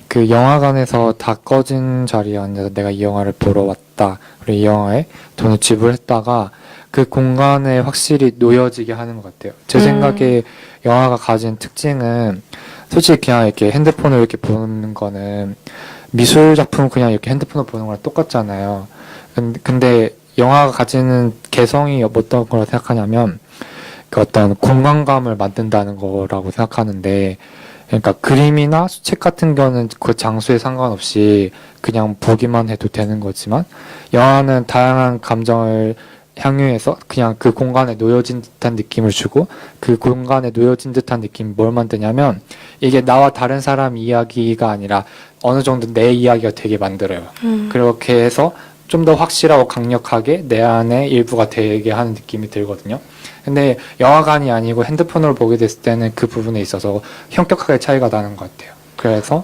그 영화관에서 다 꺼진 자리에 앉아서 내가 이 영화를 보러 왔다 그리고 이 영화에 돈을 지불했다가 그 공간에 확실히 놓여지게 하는 것 같아요. 제 생각에 영화가 가진 특징은 솔직히 그냥 이렇게 핸드폰으로 이렇게 보는 거는 미술 작품 그냥 이렇게 핸드폰으로 보는 거랑 똑같잖아요. 근데 영화가 가지는 개성이 어떤 거라고 생각하냐면 그 어떤 공간감을 만든다는 거라고 생각하는데 그러니까 그림이나 책 같은 거는 그 장소에 상관없이 그냥 보기만 해도 되는 거지만 영화는 다양한 감정을 향유해서 그냥 그 공간에 놓여진 듯한 느낌을 주고 그 공간에 놓여진 듯한 느낌이 뭘 만드냐면 이게 나와 다른 사람 이야기가 아니라 어느 정도 내 이야기가 되게 만들어요. 그렇게 해서 좀 더 확실하고 강력하게 내 안에 일부가 되게 하는 느낌이 들거든요. 근데 영화관이 아니고 핸드폰으로 보게 됐을 때는 그 부분에 있어서 현격하게 차이가 나는 것 같아요. 그래서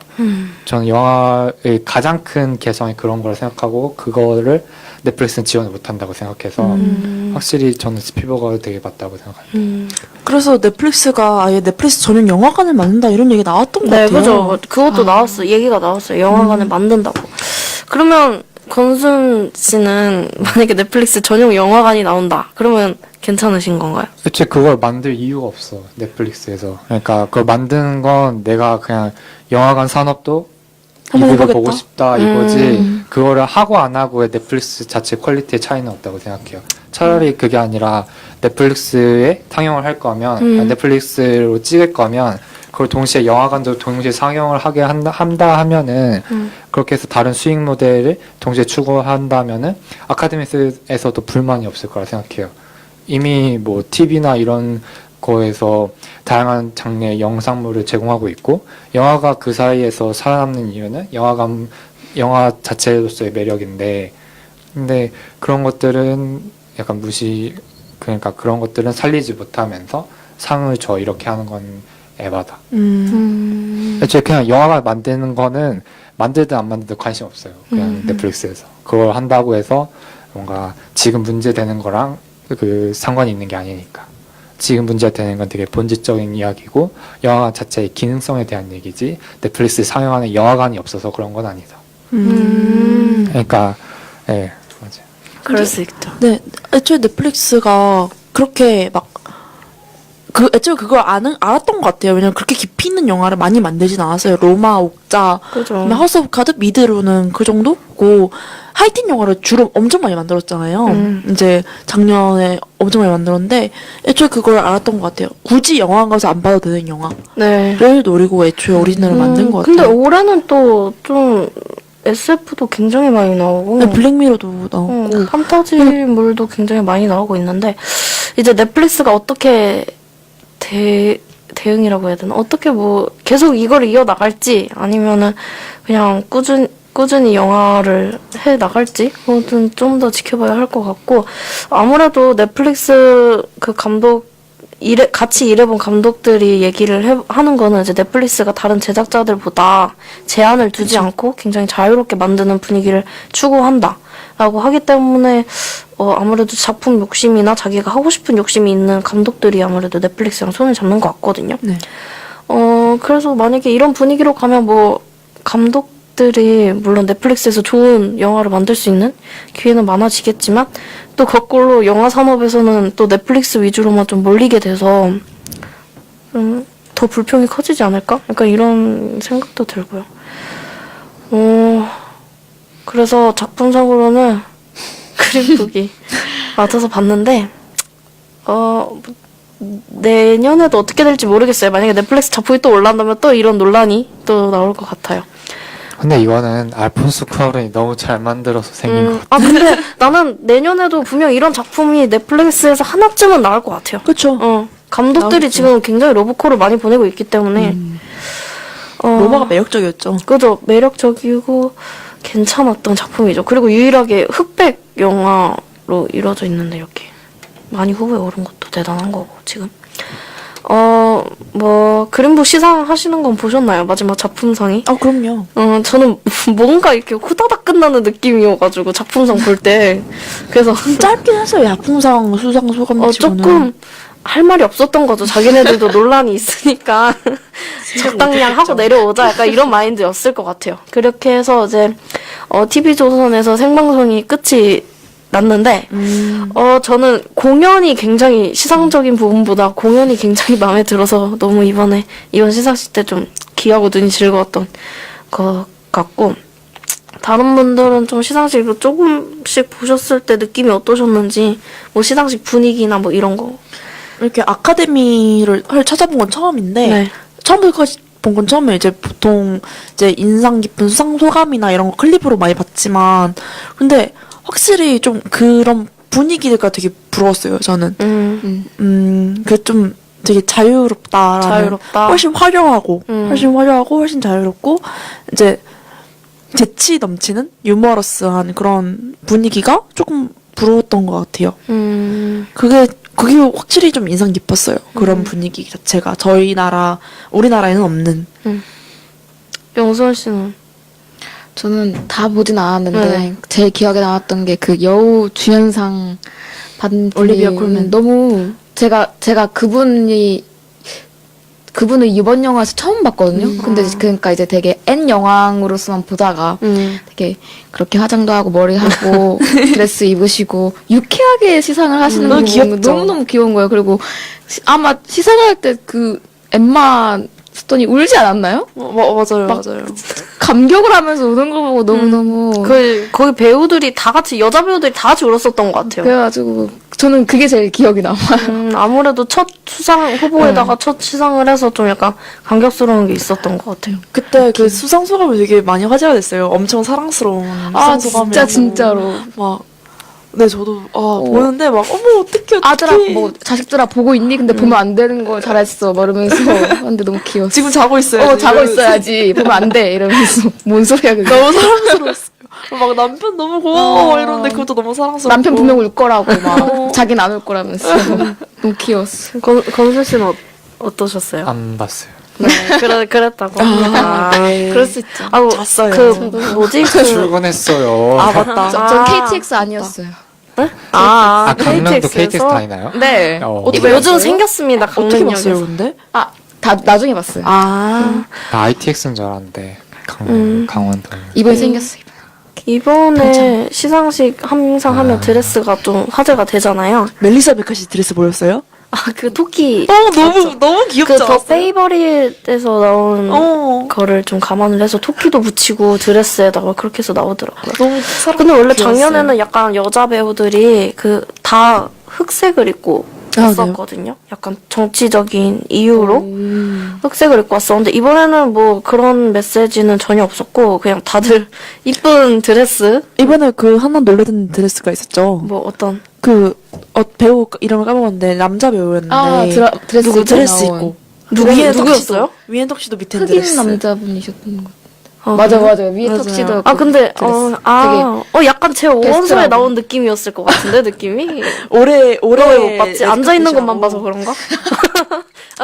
저는 영화의 가장 큰 개성이 그런 거라 생각하고 그거를 넷플릭스는 지원을 못한다고 생각해서 확실히 저는 스필버거가 되게 맞다고 생각합니다. 그래서 넷플릭스가 아예 넷플릭스 전용 영화관을 만든다 이런 얘기 나왔던 것 네, 같아요. 그죠. 그것도 나왔어요. 얘기가 나왔어요. 영화관을 만든다고. 그러면 권순 씨는 만약에 넷플릭스 전용 영화관이 나온다. 그러면 괜찮으신 건가요? 애초에 그걸 만들 이유가 없어 넷플릭스에서. 그러니까 그걸 만드는 건 내가 그냥 영화관 산업도 한번 이거를 해보겠다. 보고 싶다 이거지 그거를 하고 안 하고의 넷플릭스 자체 퀄리티의 차이는 없다고 생각해요. 차라리 그게 아니라 넷플릭스에 상영을 할 거면 넷플릭스로 찍을 거면 그걸 동시에 영화관도 동시에 상영을 하게 한다 하면은 그렇게 해서 다른 수익 모델을 동시에 추구한다면은 아카데미에서도 불만이 없을 거라 생각해요. 이미 뭐 TV나 이런 거에서 다양한 장르의 영상물을 제공하고 있고 영화가 그 사이에서 살아남는 이유는 영화 자체로서의 매력인데 근데 그런 것들은 약간 그러니까 그런 것들은 살리지 못하면서 상을 줘 이렇게 하는 건 에바다. 애초에 그냥 영화가 만드는 거는 만들든 안 만들든 관심 없어요. 그냥 넷플릭스에서 그걸 한다고 해서 뭔가 지금 문제되는 거랑 그 상관이 있는 게 아니니까. 지금 문제가 되는 건 되게 본질적인 이야기고 영화 자체의 기능성에 대한 얘기지 넷플릭스에 상영하는 영화관이 없어서 그런 건 아니다. 그러니까 예 맞아요. 그럴 수 있죠. 네, 애초에 넷플릭스가 그렇게 막 애초에 그걸 알았던 것 같아요. 왜냐면 그렇게 깊이 있는 영화를 많이 만들진 않았어요. 로마, 옥자, 그죠. 그다음에 하우스 오브 카드, 미드로는 그 정도고 하이틴 영화를 주로 엄청 많이 만들었잖아요. 이제 작년에 엄청 많이 만들었는데 애초에 그걸 알았던 것 같아요. 굳이 영화관 가서 안 봐도 되는 영화를 네. 노리고 애초에 오리지널을 만든 것 근데 같아요. 올해는 또 좀 SF도 굉장히 많이 나오고 네, 블랙미러도 나왔고 판타지물도 굉장히 많이 나오고 있는데 이제 넷플릭스가 어떻게 대응이라고 해야 되나? 어떻게 뭐 계속 이걸 이어나갈지 아니면은 그냥 꾸준히 영화를 해 나갈지 그것은 좀 더 지켜봐야 할 것 같고 아무래도 넷플릭스 그 같이 일해본 감독들이 얘기를 하는 거는 이제 넷플릭스가 다른 제작자들보다 제한을 두지 않고 굉장히 자유롭게 만드는 분위기를 추구한다. 라고 하기 때문에 아무래도 작품 욕심이나 자기가 하고 싶은 욕심이 있는 감독들이 아무래도 넷플릭스랑 손을 잡는 것 같거든요. 네. 그래서 만약에 이런 분위기로 가면 뭐 감독들이 물론 넷플릭스에서 좋은 영화를 만들 수 있는 기회는 많아지겠지만 또 거꾸로 영화 산업에서는 또 넷플릭스 위주로만 좀 몰리게 돼서 더 불평이 커지지 않을까? 약간 이런 생각도 들고요. 그래서 작품상으로는 그림북이 맡아서 봤는데 내년에도 어떻게 될지 모르겠어요. 만약에 넷플릭스 작품이 또 올라온다면 또 이런 논란이 또 나올 것 같아요. 근데 이거는 알폰소 쿠아론이 너무 잘 만들어서 생긴 것 같아요. 근데 나는 내년에도 분명 이런 작품이 넷플릭스에서 하나쯤은 나올 것 같아요. 그쵸. 감독들이 나오겠죠. 지금 굉장히 러브콜을 많이 보내고 있기 때문에 로마가 매력적이었죠. 그죠. 매력적이고 괜찮았던 작품이죠. 그리고 유일하게 흑백 영화로 이루어져 있는데 이렇게 많이 후보에 오른 것도 대단한 거고 지금. 그림북 시상 하시는 건 보셨나요? 마지막 작품상이? 그럼요. 저는 뭔가 이렇게 후다닥 끝나는 느낌이어가지고 작품상 볼 때 그래서 짧긴 했어요. 야풍상 수상 소감 치고는. 조금 할 말이 없었던 거죠. 자기네들도 논란이 있으니까 적당량 하고 내려오자 약간 이런 마인드였을 것 같아요. 그렇게 해서 이제 TV조선에서 생방송이 끝이 났는데 저는 공연이 굉장히 시상적인 부분보다 공연이 굉장히 마음에 들어서 너무 이번 시상식 때 좀 귀하고 눈이 즐거웠던 것 같고 다른 분들은 좀 시상식을 조금씩 보셨을 때 느낌이 어떠셨는지 뭐 시상식 분위기나 뭐 이런 거 이렇게 아카데미를 찾아본 건 처음인데 네. 처음부터 본 건 처음에 이제 보통 이제 인상 깊은 수상 소감이나 이런 거 클립으로 많이 봤지만 근데 확실히 좀 그런 분위기가 되게 부러웠어요. 저는 그 좀 되게 자유롭다라는 자유롭다. 훨씬 화려하고 훨씬 자유롭고 이제 재치 넘치는 유머러스한 그런 분위기가 조금 부러웠던 것 같아요. 그게 확실히 좀 인상 깊었어요. 그런 분위기 자체가 우리나라에는 없는. 영수원 씨는 저는 다 보진 않았는데 네. 제일 기억에 남았던 게 그 여우 주연상 받은 올리비아 분이 콜맨. 너무 제가 그분을 이번 영화에서 처음 봤거든요. 근데 그러니까 이제 되게 N 영왕으로서만 보다가 되게 그렇게 화장도 하고 머리 하고 드레스 입으시고 유쾌하게 시상을 하시는 너무 거 보면 귀엽죠. 너무너무 귀여운 거예요. 그리고 아마 시상할 때 그 엠마 스톤이 울지 않았나요? 맞아요, 막 맞아요. 감격을 하면서 우는 거 보고 너무너무 거기 배우들이 다 같이 여자 배우들이 다 같이 울었었던 것 같아요. 그래가지고 저는 그게 제일 기억이 남아요. 아무래도 첫 수상 후보에다가 첫 시상을 해서 좀 약간 감격스러운 게 있었던 것 같아요. 그때 그 수상 소감이 되게 많이 화제가 됐어요. 엄청 사랑스러운 아 수상 소감이라고. 진짜 진짜로. 막 네, 저도 보는데 막 어떡해. 아들아 뭐 자식들아 보고 있니? 근데 보면 안 되는 걸 잘했어. 막 이러면서 하는데 너무 귀여워. 지금 자고 있어요. 자고 있어야지. 보면 안 돼. 이러면서 뭔 소리야 그게. 너무 사랑스러웠어요. 막 남편 너무 고마워 이러는데 그것도 너무 사랑스럽고. 남편 분명 울 거라고 막 자기는 안 울 거라면서 너무 귀여웠어. 건수 씨는 어떠셨어요? 안 봤어요. 네, 그랬다고 합니다. 그럴 수 있죠. 잤어요. 그 뭐지? 출근했어요. 맞다. 전 KTX 아니었어요. 네? 강릉도 KTX KTX 에서? 다니나요? 네. 이거 요즘 생겼습니다. 어떻게 봤어요, 강릉역에서. 근데? 다 나중에 봤어요. 나 ITX인 줄 알았는데 강원도. 이번에 생겼어요. 이번에 시상식 항상 하면 드레스가 좀 화제가 되잖아요. 멜리사 베카시 드레스 보였어요? 그 토끼. 너무 귀엽지 그 더 않았어요? 페이버릿에서 나온 거를 좀 감안을 해서 토끼도 붙이고 드레스에다가 그렇게 해서 나오더라고요. 너무 사랑. 근데 원래 귀여웠어요. 작년에는 약간 여자 배우들이 그 다 흑색을 입고 왔었거든요. 약간 정치적인 이유로 흑색을 입고 왔었는데 이번에는 뭐 그런 메시지는 전혀 없었고 그냥 다들 이쁜 드레스 이번에 그 하나 놀라던 드레스가 있었죠. 뭐 어떤 배우 이름을 까먹었는데 남자 배우였는데 드레스 누구 입고 드레스 나온. 입고 누구였어요? 위엔 턱시도 밑에 흑인 드레스. 남자분이셨던 것 같아요. 아, 맞아요. 맞아요. 위에 턱시도. 근데 드레스. 약간 제 오원소에 베스트라고. 나온 느낌이었을 것 같은데 느낌이 올해 못 봤지. 앉아 있는 것만 봐서 그런가?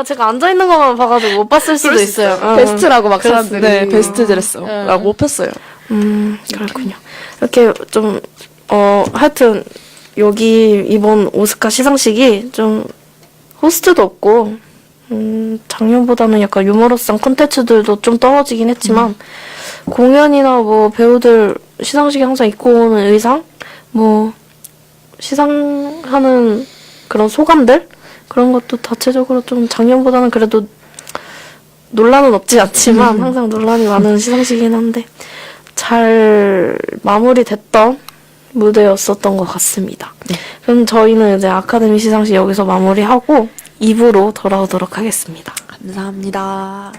제가 앉아 있는 것만 봐가지고 못 봤을 수도 있어요. 베스트라고 막 그랬어요. 사람들이. 네, 베스트 드레스라고 폈어요. 그렇군요. 이렇게 좀 하여튼 여기 이번 오스카 시상식이 좀 호스트도 없고 작년보다는 약간 유머러스한 콘텐츠들도 좀 떨어지긴 했지만 공연이나 뭐 배우들 시상식에 항상 입고 오는 의상, 뭐 시상하는 그런 소감들 그런 것도 자체적으로 좀 작년보다는 그래도 논란은 없지 않지만 항상 논란이 많은 시상식이긴 한데 잘 마무리됐던 무대였었던 것 같습니다. 그럼 저희는 이제 아카데미 시상식 여기서 마무리하고 2부로 돌아오도록 하겠습니다. 감사합니다.